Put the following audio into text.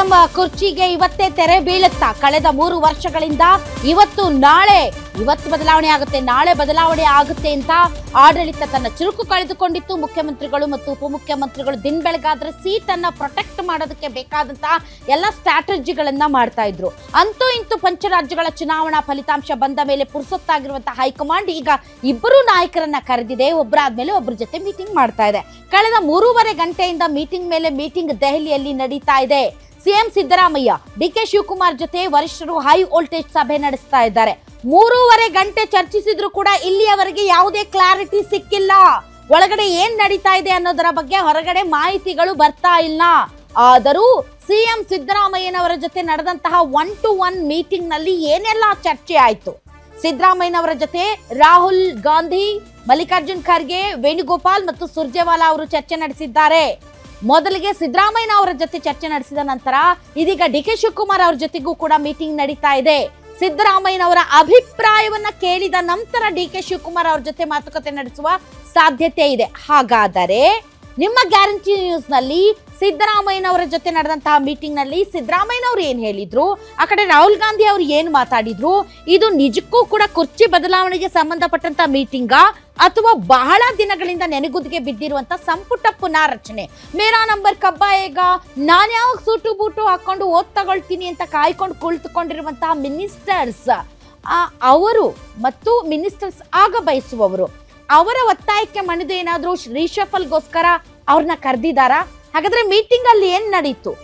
CM ಕುರ್ಚಿಗೆ ಇವತ್ತೇ ತೆರೆ ಬೀಳುತ್ತಾ? ಕಳೆದ 3 ವರ್ಷಗಳಿಂದ ಇವತ್ತು ಬದಲಾವಣೆ ಆಗುತ್ತೆ, ನಾಳೆ ಬದಲಾವಣೆ ಆಗುತ್ತೆ ಅಂತ ಆಡಳಿತ ತನ್ನ ಚುರುಕು ಕಳೆದುಕೊಂಡಿತ್ತು. ಮುಖ್ಯಮಂತ್ರಿಗಳು ಮತ್ತು ಉಪಮುಖ್ಯಮಂತ್ರಿಗಳು ದಿನ ಬೆಳಗಾದ್ರೆ ಸೀಟ್ ಅನ್ನ ಪ್ರೊಟೆಕ್ಟ್ ಮಾಡೋದಕ್ಕೆ ಬೇಕಾದಂತಹ ಎಲ್ಲ ಸ್ಟ್ರಾಟಜಿಗಳನ್ನ ಮಾಡ್ತಾ ಇದ್ರು. ಅಂತೂ ಇಂತೂ ಪಂಚರಾಜ್ಯಗಳ ಚುನಾವಣಾ ಫಲಿತಾಂಶ ಬಂದ ಮೇಲೆ ಪುರ್ಸೊತ್ತಾಗಿರುವಂತಹ ಹೈಕಮಾಂಡ್ ಈಗ ಇಬ್ಬರು ನಾಯಕರನ್ನ ಕರೆದಿದೆ. ಒಬ್ಬರಾದ್ಮೇಲೆ ಒಬ್ಬರ ಜೊತೆ ಮೀಟಿಂಗ್ ಮಾಡ್ತಾ ಇದೆ. ಕಳೆದ 3.5 ಗಂಟೆಯಿಂದ ಮೀಟಿಂಗ್ ಮೇಲೆ ಮೀಟಿಂಗ್ ದೆಹಲಿಯಲ್ಲಿ ನಡೀತಾ ಇದೆ. ಸಿಎಂ ಸಿದ್ದರಾಮಯ್ಯ ಡಿಕೆ ಶಿವಕುಮಾರ್ ಜೊತೆ ವರಿಷ್ಠರು ಹೈ ವೋಲ್ಟೇಜ್ ಸಭೆ ನಡೆಸ್ತಾ ಇದ್ದಾರೆ. 3.5 ಗಂಟೆ ಚರ್ಚಿಸಿದ್ರು ಕೂಡ ಇಲ್ಲಿಯವರೆಗೆ ಯಾವುದೇ ಕ್ಲಾರಿಟಿ ಸಿಕ್ಕಿಲ್ಲ. ಒಳಗಡೆ ಏನ್ ನಡೀತಾ ಇದೆ ಅನ್ನೋದರ ಬಗ್ಗೆ ಹೊರಗಡೆ ಮಾಹಿತಿಗಳು ಬರ್ತಾ ಇಲ್ಲ. ಆದರೂ ಸಿಎಂ ಸಿದ್ದರಾಮಯ್ಯನವರ ಜೊತೆ ನಡೆದಂತಹ 1-to-1 ಮೀಟಿಂಗ್ ನಲ್ಲಿ ಏನೆಲ್ಲ ಚರ್ಚೆ ಆಯ್ತು? ಸಿದ್ದರಾಮಯ್ಯನವರ ಜೊತೆ ರಾಹುಲ್ ಗಾಂಧಿ, ಮಲ್ಲಿಕಾರ್ಜುನ್ ಖರ್ಗೆ, ವೇಣುಗೋಪಾಲ್ ಮತ್ತು ಸುರ್ಜೇವಾಲಾ ಅವರು ಚರ್ಚೆ ನಡೆಸಿದ್ದಾರೆ. ಮೊದಲಿಗೆ ಸಿದ್ದರಾಮಯ್ಯ ಅವರ ಜೊತೆ ಚರ್ಚೆ ನಡೆಸಿದ ನಂತರ ಇದೀಗ ಡಿಕೆ ಶಿವಕುಮಾರ್ ಅವರ ಜೊತೆಗೂ ಕೂಡ ಮೀಟಿಂಗ್ ನಡೀತಾ ಇದೆ. ಸಿದ್ದರಾಮಯ್ಯನವರ ಅಭಿಪ್ರಾಯವನ್ನ ಕೇಳಿದ ನಂತರ ಡಿಕೆ ಶಿವಕುಮಾರ್ ಅವ್ರ ಜೊತೆ ಮಾತುಕತೆ ನಡೆಸುವ ಸಾಧ್ಯತೆ ಇದೆ. ಹಾಗಾದರೆ ನಿಮ್ಮ ಗ್ಯಾರಂಟಿ ನ್ಯೂಸ್ ನಲ್ಲಿ ಸಿದ್ದರಾಮಯ್ಯನವರ ಜೊತೆ ನಡೆದಂತಹ ಮೀಟಿಂಗ್ ನಲ್ಲಿ ಸಿದ್ದರಾಮಯ್ಯನವರು ಏನ್ ಹೇಳಿದ್ರು, ಆ ಕಡೆ ರಾಹುಲ್ ಗಾಂಧಿ ಅವರು ಏನ್ ಮಾತಾಡಿದ್ರು, ಇದು ನಿಜಕ್ಕೂ ಕೂಡ ಕುರ್ಚಿ ಬದಲಾವಣೆಗೆ ಸಂಬಂಧಪಟ್ಟಂತ ಮೀಟಿಂಗ ಅಥವಾ ಬಹಳ ದಿನಗಳಿಂದ ನೆನೆಗುದಿಗೆ ಬಿದ್ದಿರುವಂತ ಸಂಪುಟ ಪುನಾರಚನೆ? ಮೇರಾ ನಂಬರ್ ಕಬ್ಬಾಯೇಗ, ನಾನು ಯಾವಾಗ ಸೂಟು ಬೂಟು ಹಾಕೊಂಡು ಓದ್ ತಗೊಳ್ತೀನಿ ಅಂತ ಕಾಯ್ಕೊಂಡು ಕುಳಿತುಕೊಂಡಿರುವಂತಹ ಮಿನಿಸ್ಟರ್ಸ್ ಅವರು ಮತ್ತು ಮಿನಿಸ್ಟರ್ಸ್ ಆಗ ಬಯಸುವವರು ಅವರ ಒತ್ತಾಯಕ್ಕೆ ಮಣಿದು ಏನಾದ್ರೂ ರೀಶಫಲ್ಗೋಸ್ಕರ ಅವ್ರನ್ನ ಕರೆದಿದ್ದಾರಾ? ಹಾಗಾದ್ರೆ ಮೀಟಿಂಗ್ ಅಲ್ಲಿ ಏನ್ ನಡೀತು?